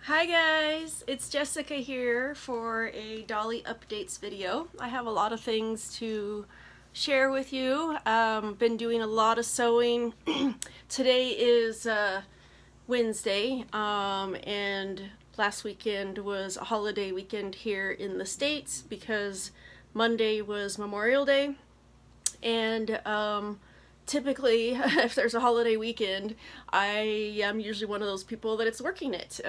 Hi guys, it's Jessica here for a Dolly Updates video. I have a lot of things to share with you. Been doing a lot of sewing. Today is Wednesday, and last weekend was a holiday weekend here in the States because Monday was Memorial Day, and typically, if there's a holiday weekend, I am usually one of those people that it's working it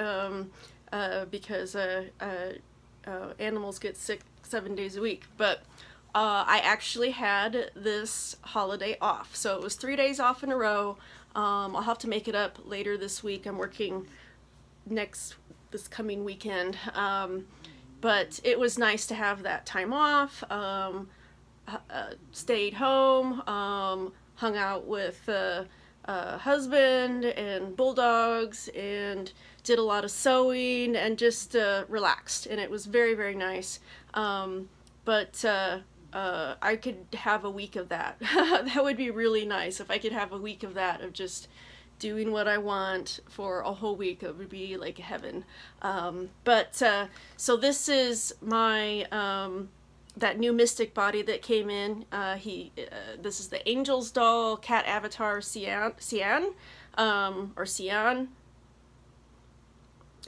because animals get sick 7 days a week. But I actually had this holiday off, so it was 3 days off in a row. I'll have to make it up later this week. I'm working this coming weekend, but it was nice to have that time off. Stayed home. Hung out with husband and bulldogs and did a lot of sewing and just relaxed, and it was very, very nice. But I could have a week of that. That would be really nice if I could have a week of that, of just doing what I want for a whole week. It would be like heaven. So this is my that new Mystic body that came in. This is the Angel's doll cat avatar Cian.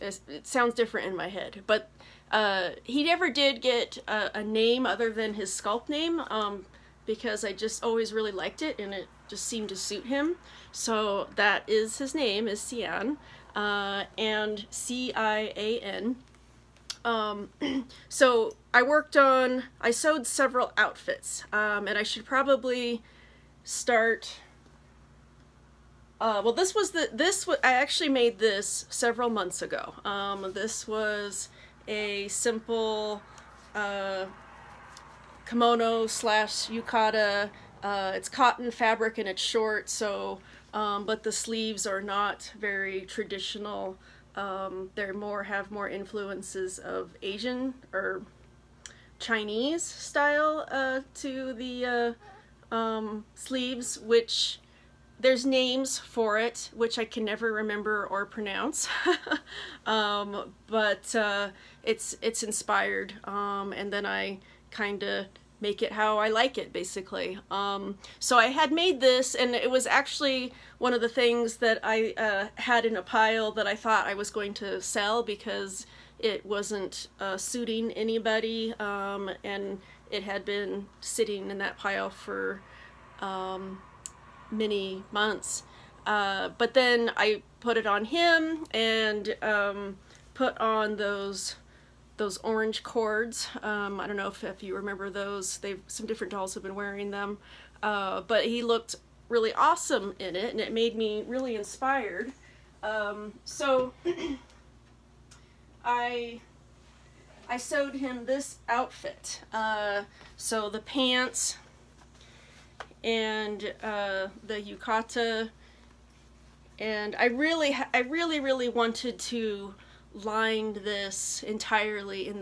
It sounds different in my head, but he never did get a name other than his sculpt name, because I just always really liked it and it just seemed to suit him. So that is his name, is Cian, and C-I-A-N. So I sewed several outfits, and I should probably start, well, I actually made this several months ago. This was a simple, kimono slash yukata. It's cotton fabric and it's short, so, but the sleeves are not very traditional. They have more influences of Asian or Chinese style to the sleeves, which there's names for it, which I can never remember or pronounce. But it's inspired, and then I kind of make it how I like it, basically. So I had made this, and it was actually one of the things that I had in a pile that I thought I was going to sell because it wasn't suiting anybody, and it had been sitting in that pile for many months. But then I put it on him and put on those orange cords. I don't know if you remember those. Some different dolls have been wearing them, but he looked really awesome in it, and it made me really inspired. So I sewed him this outfit. So the pants and the yukata, and I really wanted to line this entirely in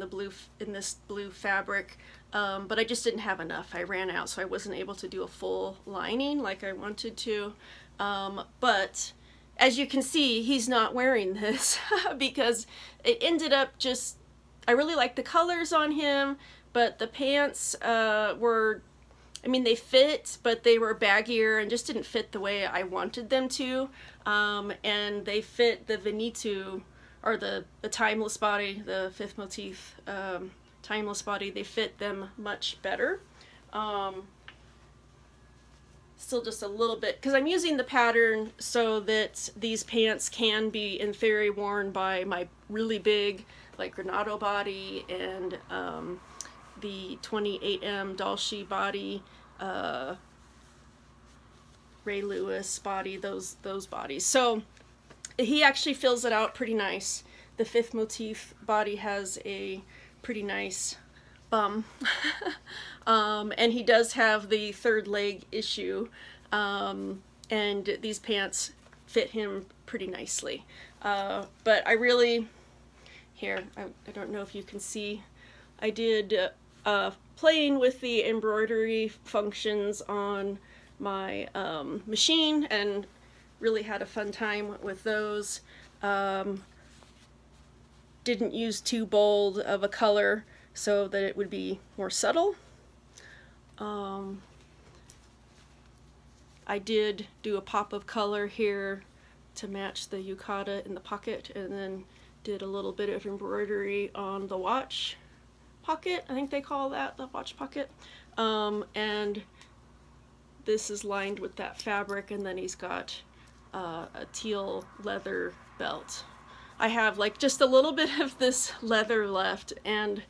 this blue fabric, but I just didn't have enough. I ran out, so I wasn't able to do a full lining like I wanted to. But as you can see, he's not wearing this because it ended up just, I really liked the colors on him, but the pants were, I mean, they fit, but they were baggier and just didn't fit the way I wanted them to. And they fit the Veneto, or the timeless body, the fifth motif timeless body. They fit them much better. Still just a little bit, because I'm using the pattern so that these pants can be, in theory, worn by my really big, like, Granado body and the 28M DollShe body, Ray Lewis body, those bodies. So he actually fills it out pretty nice. The fifth motif body has a pretty nice bum. And he does have the third leg issue, and these pants fit him pretty nicely. But I really, here, I don't know if you can see, I did playing with the embroidery functions on my machine, and really had a fun time with those. didn't use too bold of a color so that it would be more subtle. I did do a pop of color here to match the yukata in the pocket, and then did a little bit of embroidery on the watch pocket. I think they call that the watch pocket. And this is lined with that fabric, and then he's got a teal leather belt. I have like just a little bit of this leather left, and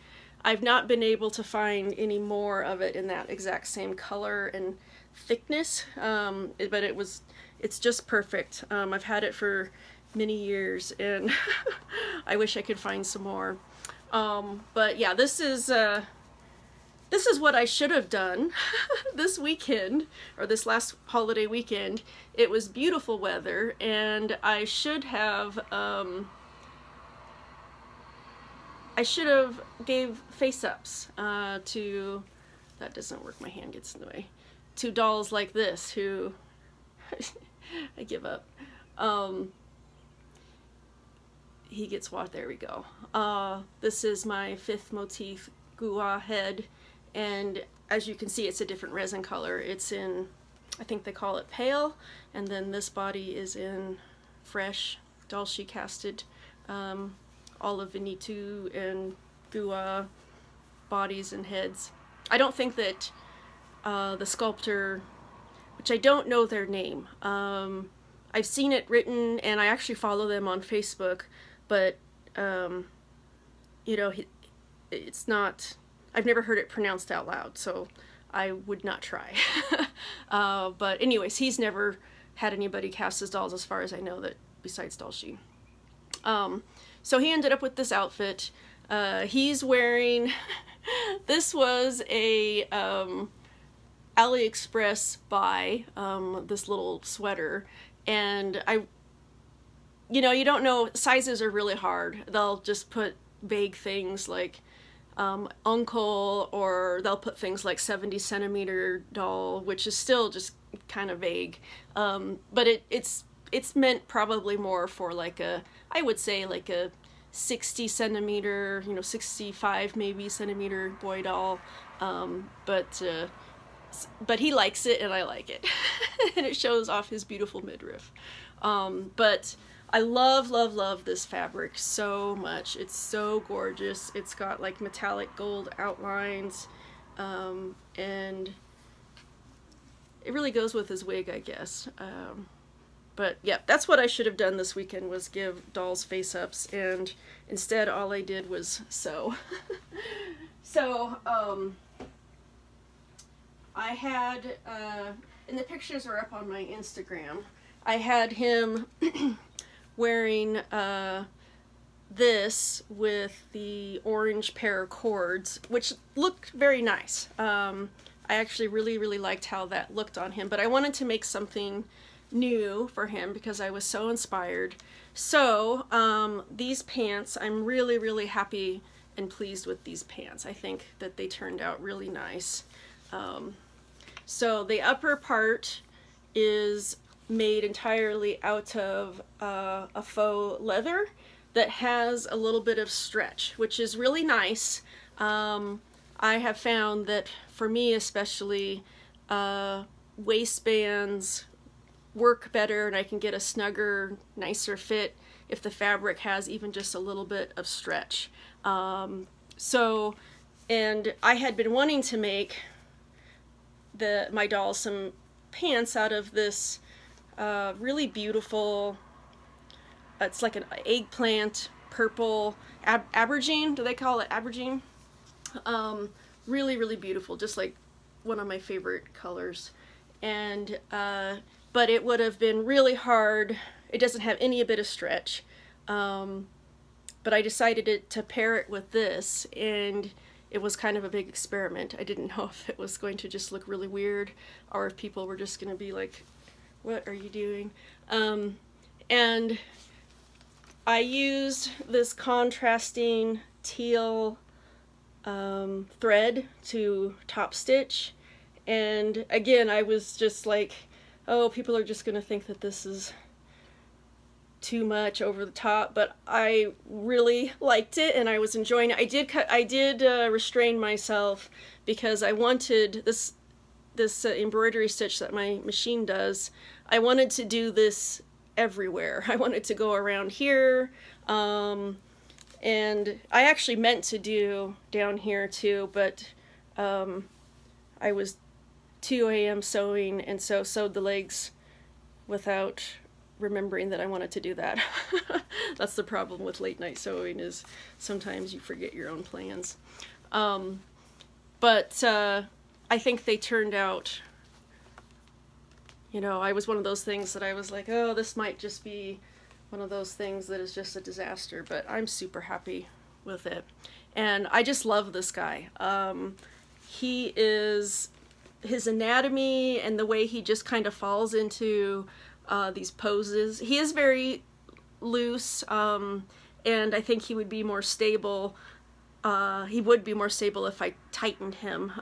I've not been able to find any more of it in that exact same color and thickness, but it's just perfect. I've had it for many years, and I wish I could find some more. But yeah, this is what I should have done this weekend, or this last holiday weekend. It was beautiful weather, and I should have gave face-ups to, that doesn't work, my hand gets in the way, to dolls like this who, I give up. He gets washed, there we go. This is my 5th Motif Gua head, and as you can see, it's a different resin color. It's in, I think they call it pale, and then this body is in fresh DollShe casted olive Venetu and Gua bodies and heads. I don't think that the sculptor, which I don't know their name, I've seen it written, and I actually follow them on Facebook, but you know, it's not, I've never heard it pronounced out loud, so I would not try. But anyways, he's never had anybody cast his dolls, as far as I know, that besides DollShe. So he ended up with this outfit. He's wearing, this was a AliExpress buy, this little sweater, and you know, you don't know, sizes are really hard. They'll just put vague things like uncle, or they'll put things like 70 centimeter doll, which is still just kind of vague. But it's meant probably more for like a, I would say like a 60 centimeter, you know, 65 maybe centimeter boy doll. But he likes it, and I like it. And it shows off his beautiful midriff. But I love this fabric so much. It's so gorgeous. It's got like metallic gold outlines, and it really goes with his wig, I guess. But yeah, that's what I should have done this weekend, was give dolls face-ups, and instead all I did was sew. So, I had, and the pictures are up on my Instagram, I had him wearing this with the orange pear cords, which looked very nice. I actually really liked how that looked on him, but I wanted to make something new for him because I was so inspired. So these pants, I'm really happy and pleased with these pants. I think that they turned out really nice. So the upper part is made entirely out of a faux leather that has a little bit of stretch, which is really nice. I have found that for me especially, waistbands work better, and I can get a snugger, nicer fit if the fabric has even just a little bit of stretch. And I had been wanting to make my doll some pants out of this really beautiful, it's like an eggplant purple aubergine, do they call it aubergine? Really beautiful, just like one of my favorite colors. And but it would have been really hard. It doesn't have any bit of stretch, but I decided to pair it with this, and it was kind of a big experiment. I didn't know if it was going to just look really weird, or if people were just going to be like, what are you doing? And I used this contrasting teal thread to top stitch, and again I was just like, oh, people are just gonna think that this is too much over the top, but I really liked it and I was enjoying it. I did restrain myself because I wanted this embroidery stitch that my machine does. I wanted to do this everywhere. I wanted to go around here, and I actually meant to do down here too, but I was 2 a.m. sewing, and so sewed the legs without remembering that I wanted to do that. That's the problem with late night sewing, is sometimes you forget your own plans. But I think they turned out, you know, I was one of those things that I was like, oh, this might just be one of those things that is just a disaster, but I'm super happy with it. And I just love this guy. His anatomy and the way he just kind of falls into these poses. He is very loose, and I think he would be more stable. He would be more stable if I tightened him.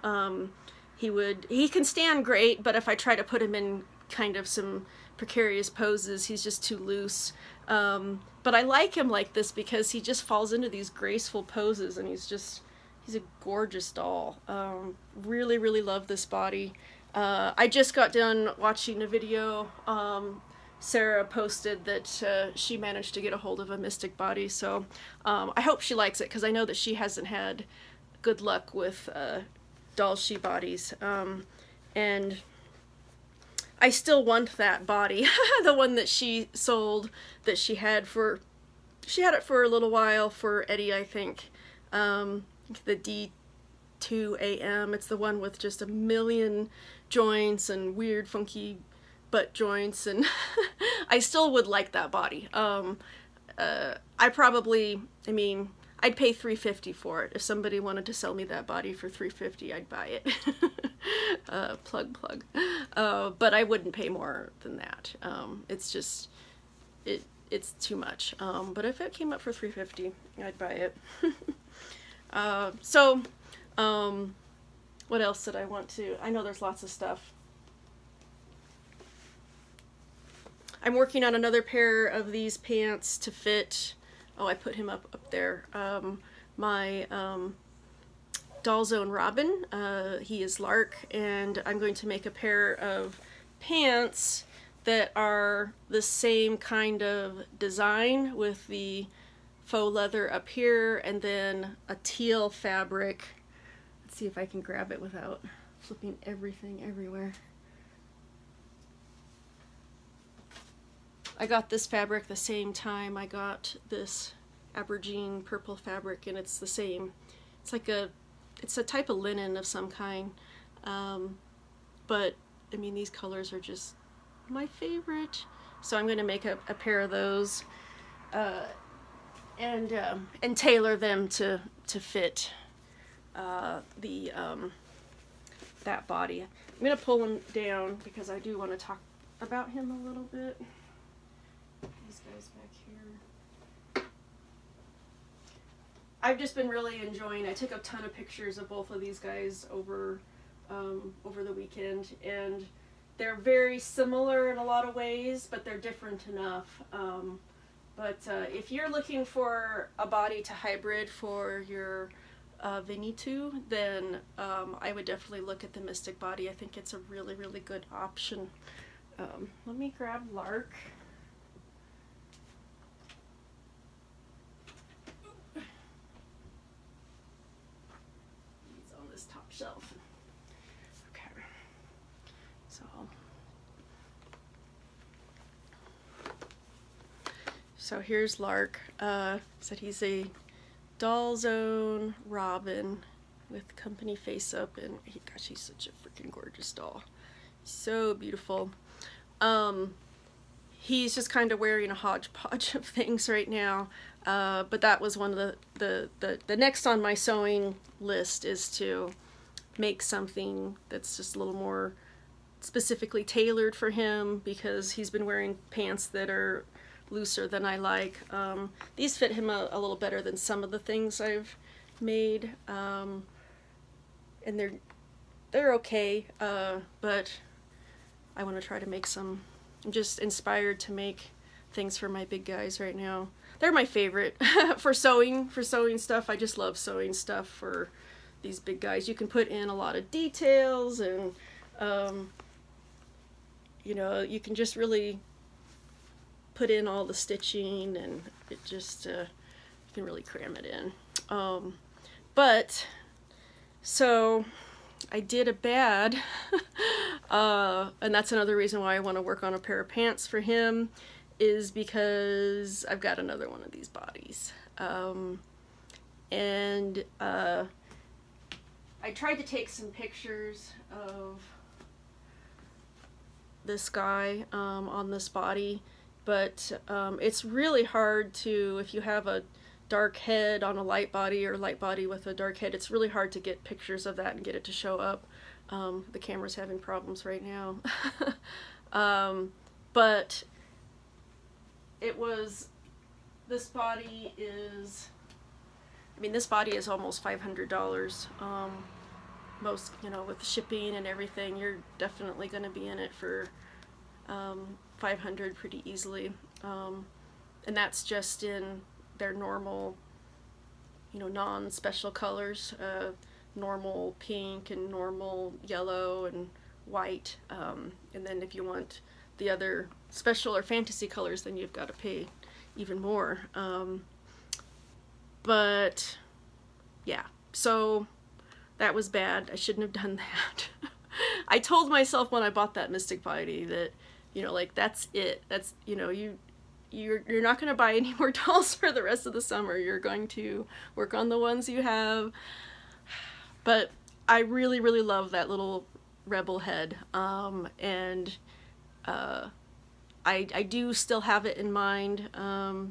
He can stand great, but if I try to put him in kind of some precarious poses, he's just too loose. But I like him like this because he just falls into these graceful poses, and he's a gorgeous doll. Really, really love this body. I just got done watching a video. Sarah posted that she managed to get a hold of a Mystic body, so I hope she likes it, because I know that she hasn't had good luck with DollShe bodies. And I still want that body, the one that she sold, that she had it for a little while for Eddie, I think. The D2AM, it's the one with just a million joints and weird funky butt joints, and I still would like that body. I'd pay $350 for it. If somebody wanted to sell me that body for $350, I'd buy it. Plug. But I wouldn't pay more than that. It's just, it's too much. But if it came up for $350, I'd buy it. What else did I want to? I know there's lots of stuff. I'm working on another pair of these pants to fit. Oh, I put him up there. My Doll Zone Robin. He is Lark, and I'm going to make a pair of pants that are the same kind of design, with the faux leather up here and then a teal fabric. Let's see if I can grab it without flipping everything everywhere. I got this fabric the same time I got this Aubergine purple fabric, and it's the same. It's a type of linen of some kind. But I mean, these colors are just my favorite. So I'm going to make a pair of those and tailor them to fit that body. I'm going to pull him down because I do want to talk about him a little bit. These guys back here. I've just been really enjoying. I took a ton of pictures of both of these guys over the weekend, and they're very similar in a lot of ways, but they're different enough. If you're looking for a body to hybrid for your Venetu, then I would definitely look at the Mystic body. I think it's a really, really good option. Let me grab Lark. He's on this top shelf. Okay. So here's Lark. Said he's a Doll Zone Robin with company face up, and gosh, he's such a freaking gorgeous doll. So beautiful. He's just kind of wearing a hodgepodge of things right now, but that was one of the next on my sewing list, is to make something that's just a little more specifically tailored for him, because he's been wearing pants that are looser than I like. These fit him a little better than some of the things I've made, and they're okay, but I want to try to make some. I'm just inspired to make things for my big guys right now. They're my favorite for sewing stuff. I just love sewing stuff for these big guys. You can put in a lot of details, and you know, you can just really put in all the stitching, and it just you can really cram it in. But so I did a bad and that's another reason why I want to work on a pair of pants for him, is because I've got another one of these bodies. And I tried to take some pictures of this guy on this body, but it's really hard to, if you have a dark head on a light body, or light body with a dark head, it's really hard to get pictures of that and get it to show up. The camera's having problems right now. But it was, this body is, I mean, this body is almost $500. Most, you know, with shipping and everything, you're definitely going to be in it for $500 pretty easily. And that's just in their normal, you know, non-special colors, normal pink and normal yellow and white. And then if you want the other special or fantasy colors, then you've got to pay even more. But yeah, so that was bad. I shouldn't have done that. I told myself when I bought that Mystic body that, you know, like, that's it. That's, you know, you're not going to buy any more dolls for the rest of the summer. You're going to work on the ones you have. But I really, really love that little rebel head. And I do still have it in mind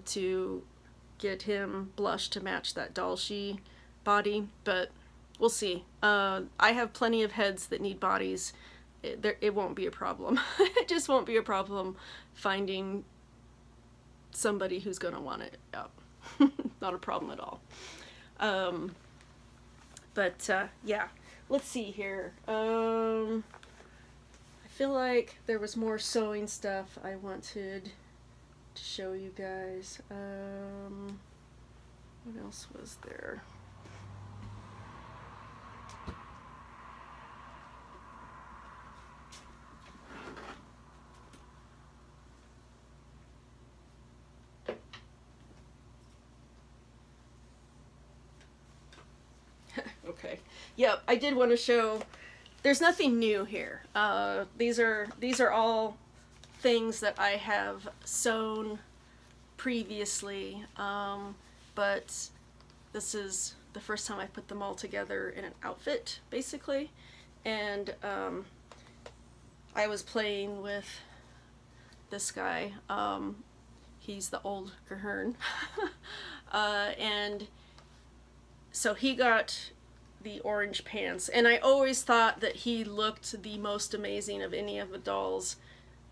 to get him blushed to match that DollShe body, but we'll see. I have plenty of heads that need bodies. It won't be a problem. It just won't be a problem finding somebody who's gonna want it up. Not a problem at all. But yeah, let's see here. I feel like there was more sewing stuff I wanted to show you guys. What else was there? Okay. Yep, I did want to show, there's nothing new here. These are all things that I have sewn previously, but this is the first time I put them all together in an outfit, basically. And I was playing with this guy. He's the old Gahern. And so he got the orange pants, and I always thought that he looked the most amazing of any of the dolls.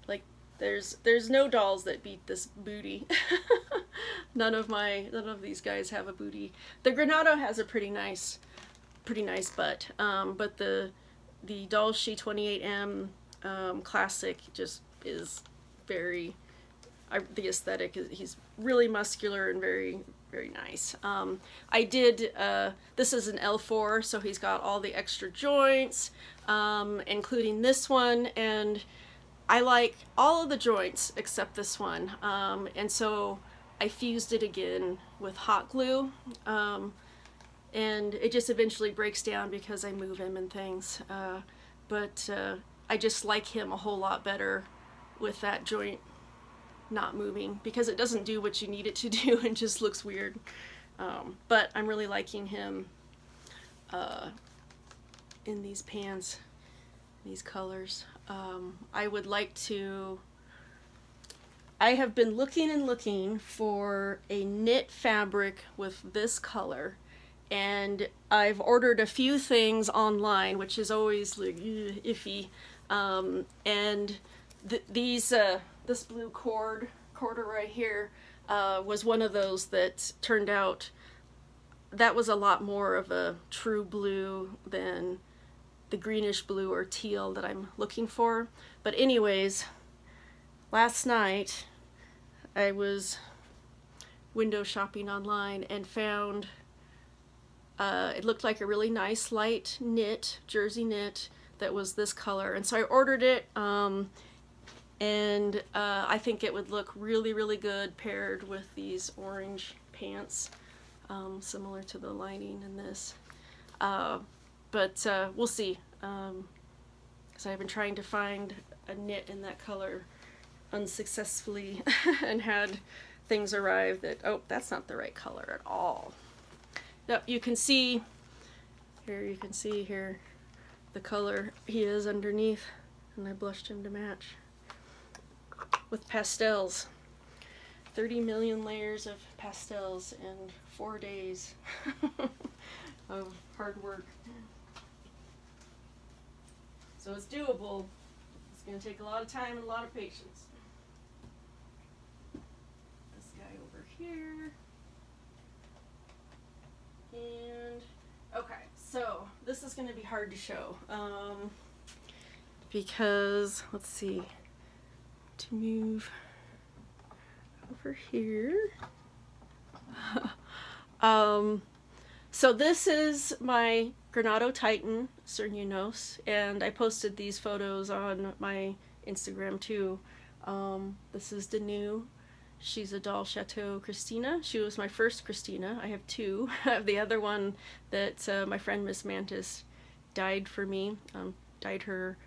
Like, there's no dolls that beat this booty. None of these guys have a booty. The Granado has a pretty nice butt, but the DollShe 28M classic just is very, the aesthetic is, he's really muscular and very, very nice. I did, this is an L4, so he's got all the extra joints, including this one, and I like all of the joints except this one, and so I fused it again with hot glue, and it just eventually breaks down because I move him and things, but I just like him a whole lot better with that joint not moving, because it doesn't do what you need it to do and just looks weird. But I'm really liking him in these pants, these colors. I would like to, I have been looking and looking for a knit fabric with this color, and I've ordered a few things online, which is always like iffy, and this blue quarter right here was one of those that turned out, that was a lot more of a true blue than the greenish blue or teal that I'm looking for. But anyways, last night I was window shopping online and found it looked like a really nice light knit, jersey knit, that was this color, and so I ordered it, and I think it would look really, really good paired with these orange pants, similar to the lining in this. But we'll see, because I've been trying to find a knit in that color unsuccessfully and had things arrive that, oh, that's not the right color at all. Yep, you can see here the color he is underneath, and I blushed him to match with pastels. 30 million layers of pastels in 4 days of hard work. So it's doable. It's going to take a lot of time and a lot of patience. This guy over here. And okay, so this is going to be hard to show because, let's see, to move over here. So this is my Granado Titan, Cernunnos, and I posted these photos on my Instagram too. This is Danu. She's a DollShe Christina. She was my first Christina. I have two. I have the other one that my friend Miss Mantis dyed for me. Dyed her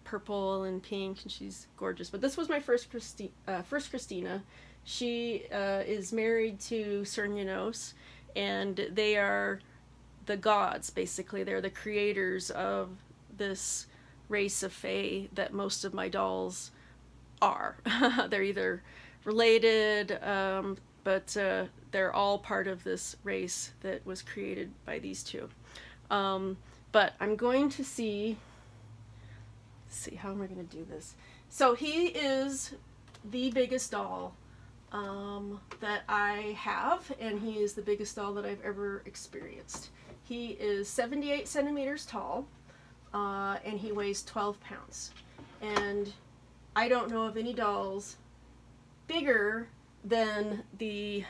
purple and pink, and she's gorgeous. But this was my first Christina. She is married to Cernunnos, and they are the gods, basically. They're the creators of this race of fae that most of my dolls are. They're either related, but they're all part of this race that was created by these two. But I'm going to see how am I going to do this. So he is the biggest doll that I have, and he is the biggest doll that I've ever experienced. He is 78 centimeters tall, and he weighs 12 pounds. And I don't know of any dolls bigger than the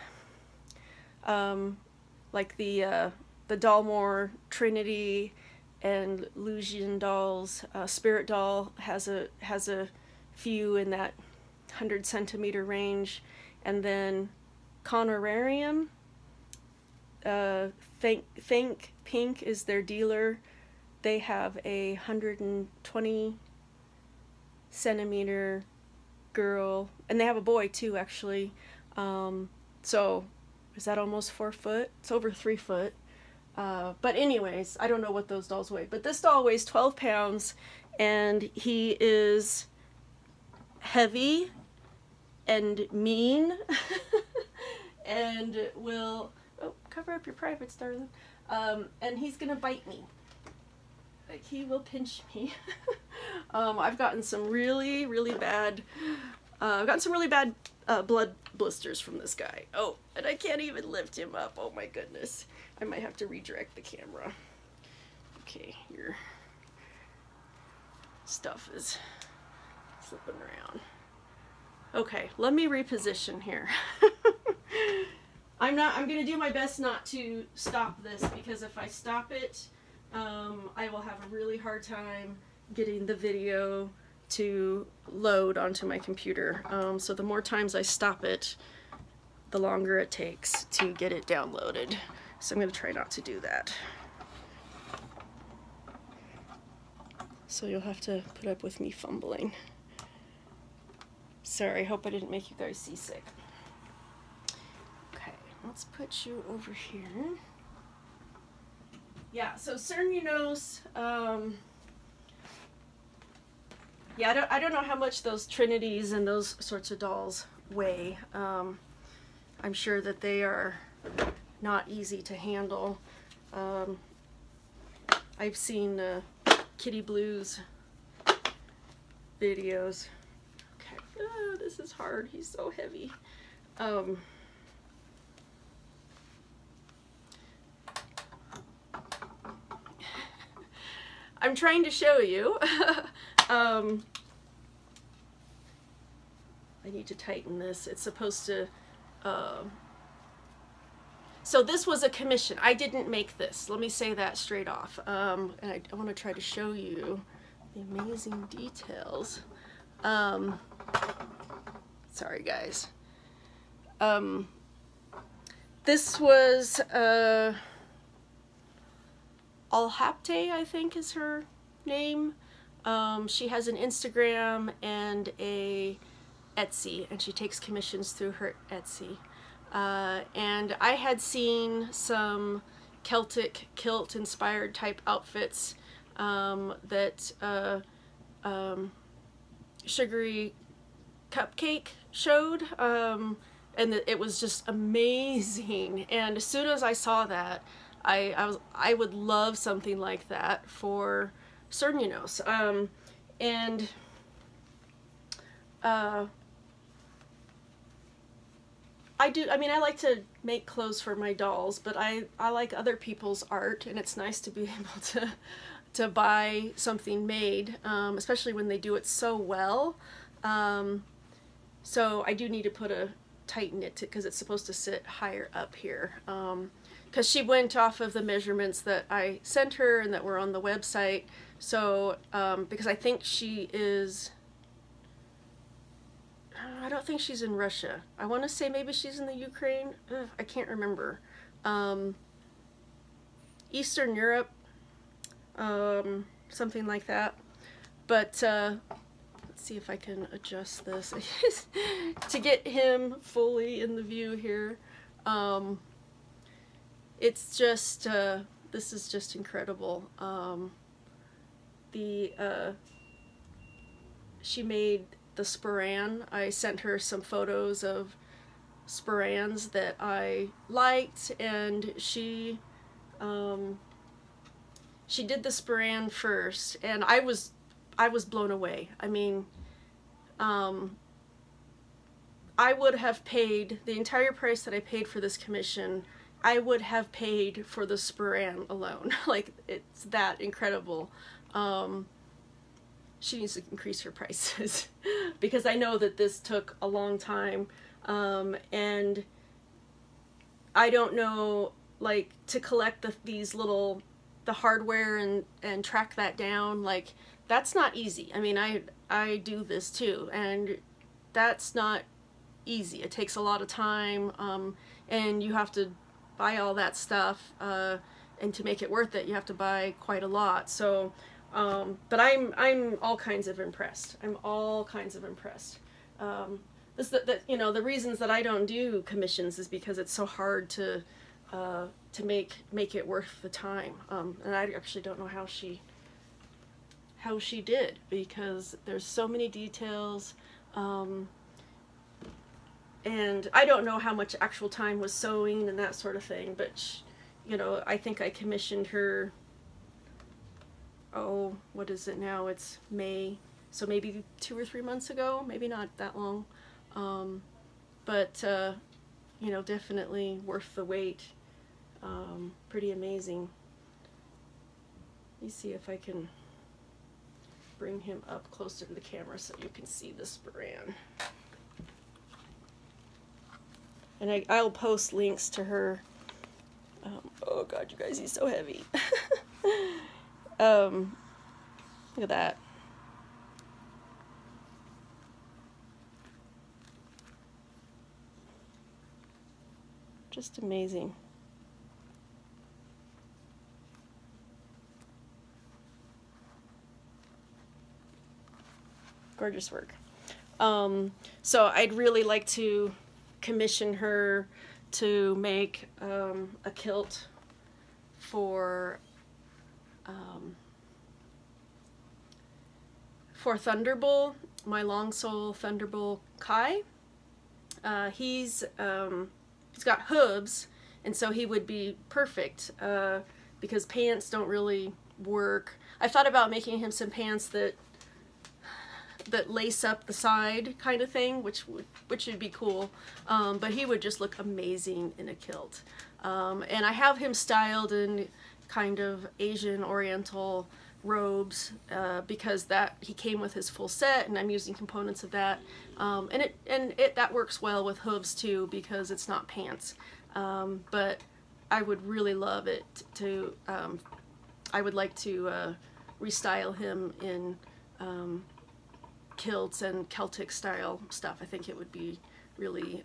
like the Dollmore Trinity and Lusian dolls. Spirit doll has a few in that 100 centimeter range, and then Conorarium, Think Pink is their dealer. They have a 120 centimeter girl, and they have a boy too, actually. So is that almost 4 foot? It's over 3 foot. But anyways, I don't know what those dolls weigh, but this doll weighs 12 pounds, and he is heavy and mean and will, oh, cover up your privates, darling. And he's gonna bite me. Like, he will pinch me. I've gotten some really, really bad, blood blisters from this guy. Oh, and I can't even lift him up. Oh my goodness. I might have to redirect the camera. Okay, your stuff is slipping around. Okay, let me reposition here. I'm gonna do my best not to stop this, because if I stop it, I will have a really hard time getting the video to load onto my computer. So the more times I stop it, the longer it takes to get it downloaded. So I'm going to try not to do that. So you'll have to put up with me fumbling. Sorry, I hope I didn't make you guys seasick. Okay, let's put you over here. Yeah, so Cernunnos, yeah, I don't know how much those Trinities and those sorts of dolls weigh. I'm sure that they are not easy to handle. I've seen Kitty Blue's videos. Okay, oh, this is hard. He's so heavy. I'm trying to show you. I need to tighten this. It's supposed to, so this was a commission. I didn't make this. Let me say that straight off. And I want to try to show you the amazing details. Sorry guys. This was Alhapte, I think is her name. She has an Instagram and a Etsy, and she takes commissions through her Etsy. And I had seen some Celtic kilt inspired type outfits that Sugary Cupcake showed, and it was just amazing. And as soon as I saw that, I would love something like that for Cernunnos. I like to make clothes for my dolls, but I like other people's art, and it's nice to be able to buy something made, especially when they do it so well. So I do need to tighten it because it's supposed to sit higher up here. Because she went off of the measurements that I sent her and that were on the website. So, because I think she is, I don't think she's in Russia. I want to say maybe she's in the Ukraine. Ugh, I can't remember. Eastern Europe, something like that. But let's see if I can adjust this to get him fully in the view here. It's just, this is just incredible. She made the sporan. I sent her some photos of sporans that I liked, and she did the sporan first, and I was blown away. I mean, I would have paid the entire price that I paid for this commission. I would have paid for the sporan alone. Like, it's that incredible. She needs to increase her prices because I know that this took a long time, and I don't know, like, to collect these little, the hardware and track that down, like, that's not easy. I mean, I do this too, and that's not easy. It takes a lot of time, and you have to buy all that stuff, and to make it worth it, you have to buy quite a lot. So, but I'm all kinds of impressed. I'm all kinds of impressed. You know, the reasons that I don't do commissions is because it's so hard to make it worth the time. And I actually don't know how she did, because there's so many details. And I don't know how much actual time was sewing and that sort of thing, but you know, I think I commissioned her, oh, what is it now? It's May, so maybe 2 or 3 months ago, maybe not that long. But you know, definitely worth the wait. Pretty amazing. Let me see if I can bring him up closer to the camera so you can see the sporan. And I'll post links to her. Oh God, you guys, he's so heavy. Look at that. Just amazing. Gorgeous work. So I'd really like to commission her to make a kilt for Thunderbull, my long sole Thunderbull Kai. He's got hooves, and so he would be perfect because pants don't really work. I thought about making him some pants that lace up the side kind of thing, which would be cool, but he would just look amazing in a kilt. And I have him styled in kind of Asian Oriental robes because that he came with his full set, and I'm using components of that, and that works well with hooves too because it's not pants. But I would really love it to. I would like to restyle him in kilts and Celtic style stuff. I think it would be really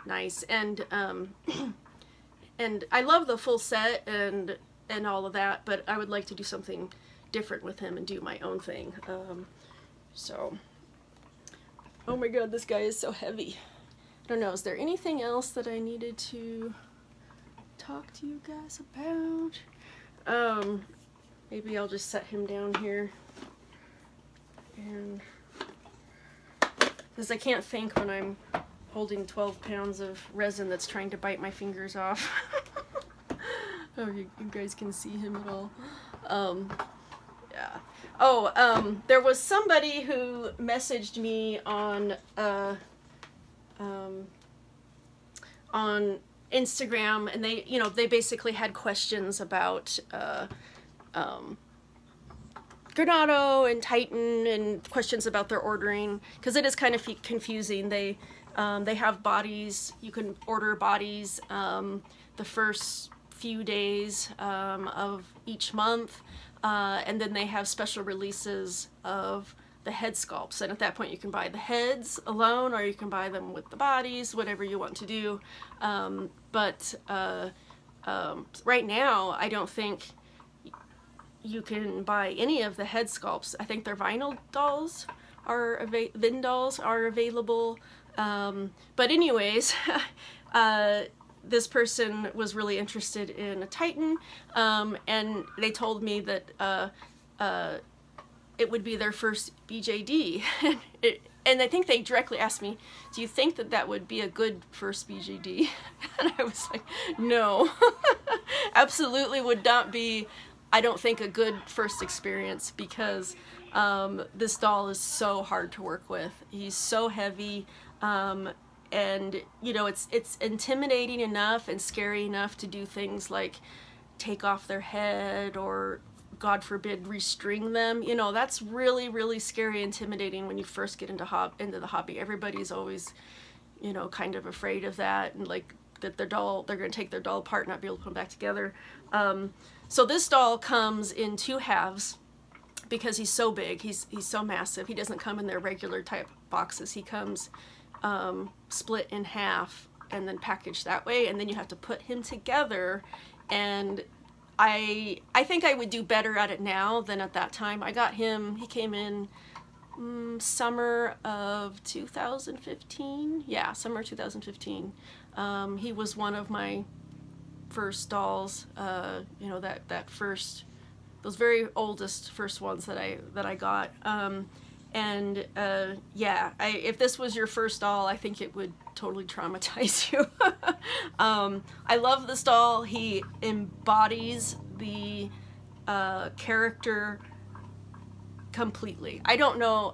nice, and and I love the full set and all of that, but I would like to do something different with him and do my own thing. So, oh my god, this guy is so heavy. I don't know, is there anything else that I needed to talk to you guys about? Maybe I'll just set him down here, and because I can't think when I'm holding 12 pounds of resin that's trying to bite my fingers off. Oh, you guys can see him at all. Yeah. Oh, there was somebody who messaged me on Instagram, and they, you know, they basically had questions about Granado and Titan, and questions about their ordering, because it is kind of confusing. They have bodies. You can order bodies the first few days of each month, and then they have special releases of the head sculpts, and at that point you can buy the heads alone, or you can buy them with the bodies, whatever you want to do. But right now I don't think you can buy any of the head sculpts. I think their vinyl dolls are Vin dolls are available. But anyways, this person was really interested in a Titan, and they told me that it would be their first BJD. And I think they directly asked me, do you think that that would be a good first BJD? And I was like, no, absolutely would not be, I don't think, a good first experience, because this doll is so hard to work with. He's so heavy, and you know, it's intimidating enough and scary enough to do things like take off their head, or God forbid restring them. You know, that's really, really scary, intimidating when you first get into the hobby. Everybody's always, you know, kind of afraid of that, and like that they're going to take their doll apart and not be able to put them back together. So this doll comes in 2 halves because he's so big. He's so massive. He doesn't come in their regular type boxes. He comes split in half and then packaged that way, and then you have to put him together. And I think I would do better at it now than at that time. I got him, he came in summer of 2015. Yeah, summer 2015. He was one of my first dolls, you know, those very oldest first ones that I got. Yeah, if this was your first doll, I think it would totally traumatize you. I love this doll. He embodies the character completely. I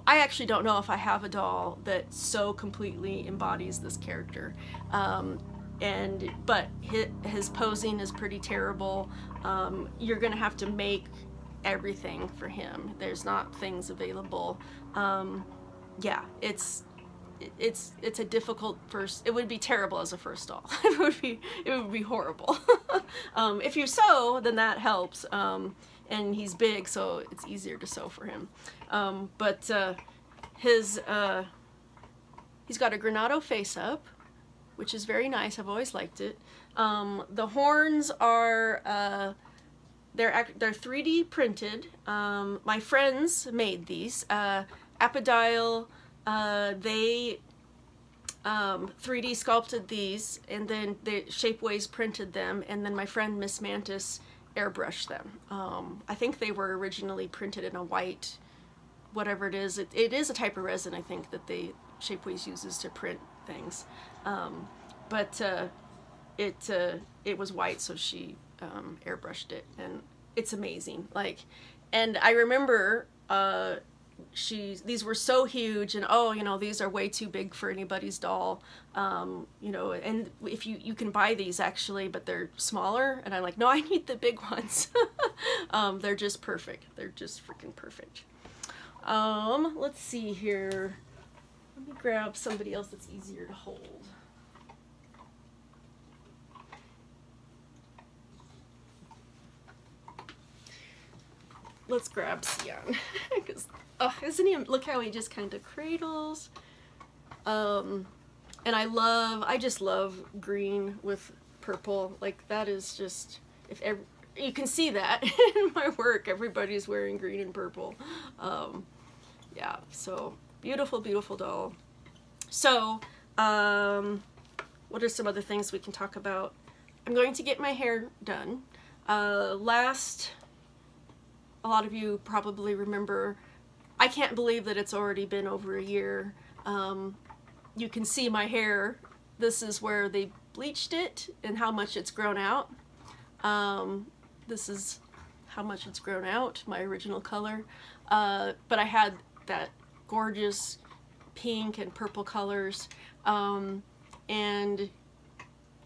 actually don't know if I have a doll that so completely embodies this character. But his posing is pretty terrible. You're gonna have to make everything for him. There's not things available. Yeah, it's a difficult first. It would be terrible as a first doll. It would be horrible. If you sew, then that helps. And he's big, so it's easier to sew for him. But he's got a Granado face up, which is very nice. I've always liked it. The horns are they're 3D printed. My friends made these. Apodile, they 3D sculpted these, and then the Shapeways printed them, and then my friend Miss Mantis airbrushed them. I think they were originally printed in a white, whatever it is. It is a type of resin, I think, that Shapeways uses to print things. But it was white, so she airbrushed it, and it's amazing. Like, and I remember these were so huge, and oh, you know, these are way too big for anybody's doll. You know, and if you can buy these actually, but they're smaller, and I'm like, no, I need the big ones. They're just perfect. They're just freaking perfect. Let's see here. Let me grab somebody else that's easier to hold. Let's grab Sion, because isn't he, look how he just kind of cradles. And I just love green with purple. Like, that is just, you can see that in my work, everybody's wearing green and purple. Yeah, so beautiful, beautiful doll. So, what are some other things we can talk about? I'm going to get my hair done. A lot of you probably remember, I can't believe that it's already been over a year. You can see my hair. This is where they bleached it and how much it's grown out. This is how much it's grown out, my original color. But I had that gorgeous pink and purple colors. And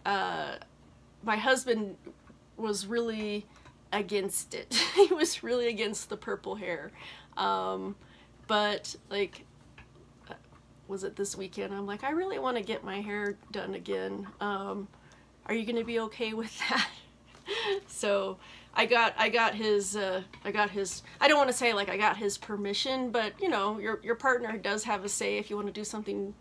my husband was really against it. He was really against the purple hair. But like, was it this weekend? I'm like, I really want to get my hair done again. Are you gonna be okay with that? So I got his, I don't want to say like I got his permission, but you know, your partner does have a say if you want to do something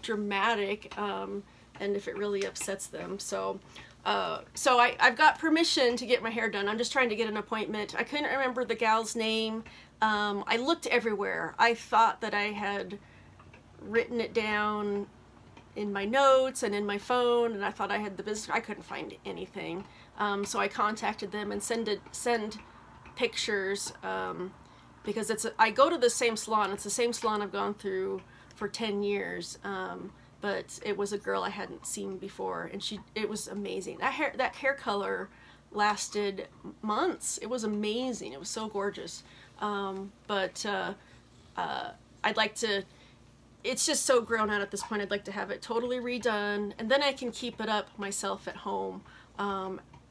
dramatic, and if it really upsets them. So I've got permission to get my hair done. I'm just trying to get an appointment. I couldn't remember the gal's name. I looked everywhere. I thought that I had written it down in my notes and in my phone, and I thought I had the business. I couldn't find anything. So I contacted them and send pictures, because I go to the same salon. It's the same salon I've gone through for 10 years. But it was a girl I hadn't seen before, and it was amazing. That hair color lasted months. It was amazing. It was so gorgeous. But I'd like to, it's just so grown out at this point. I'd like to have it totally redone, and then I can keep it up myself at home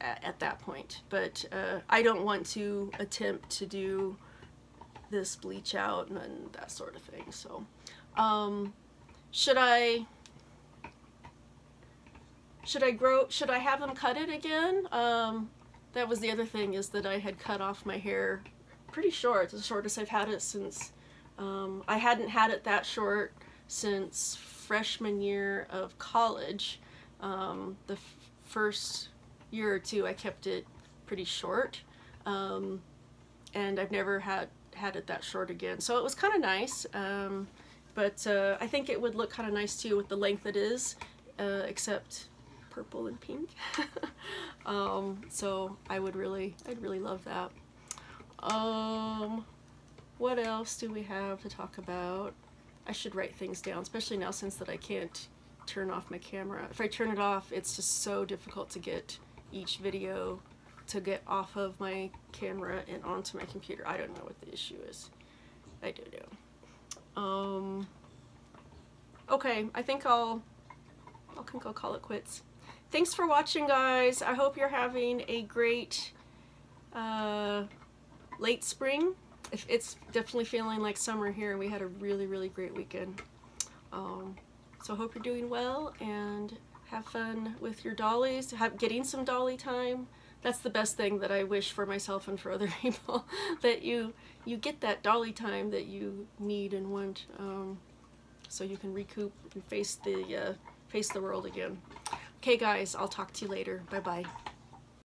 at that point. But I don't want to attempt to do this bleach out and that sort of thing. So should I have them cut it again? That was the other thing, is that I had cut off my hair pretty short, the shortest I've had it since, I hadn't had it that short since freshman year of college. The first year or two I kept it pretty short, and I've never had it that short again. So it was kind of nice, but I think it would look kind of nice too with the length it is, except purple and pink. So I'd really love that. What else do we have to talk about? I should write things down, especially now since that I can't turn off my camera. If I turn it off, it's just so difficult to get each video to get off of my camera and onto my computer. I don't know what the issue is. I don't know. Okay, I think I'll call it quits. Thanks for watching, guys. I hope you're having a great late spring. It's definitely feeling like summer here, and we had a really, really great weekend. So I hope you're doing well and have fun with your dollies, getting some dolly time. That's the best thing that I wish for myself and for other people, that you get that dolly time that you need and want, so you can recoup and face the world again. Okay guys, I'll talk to you later. Bye bye.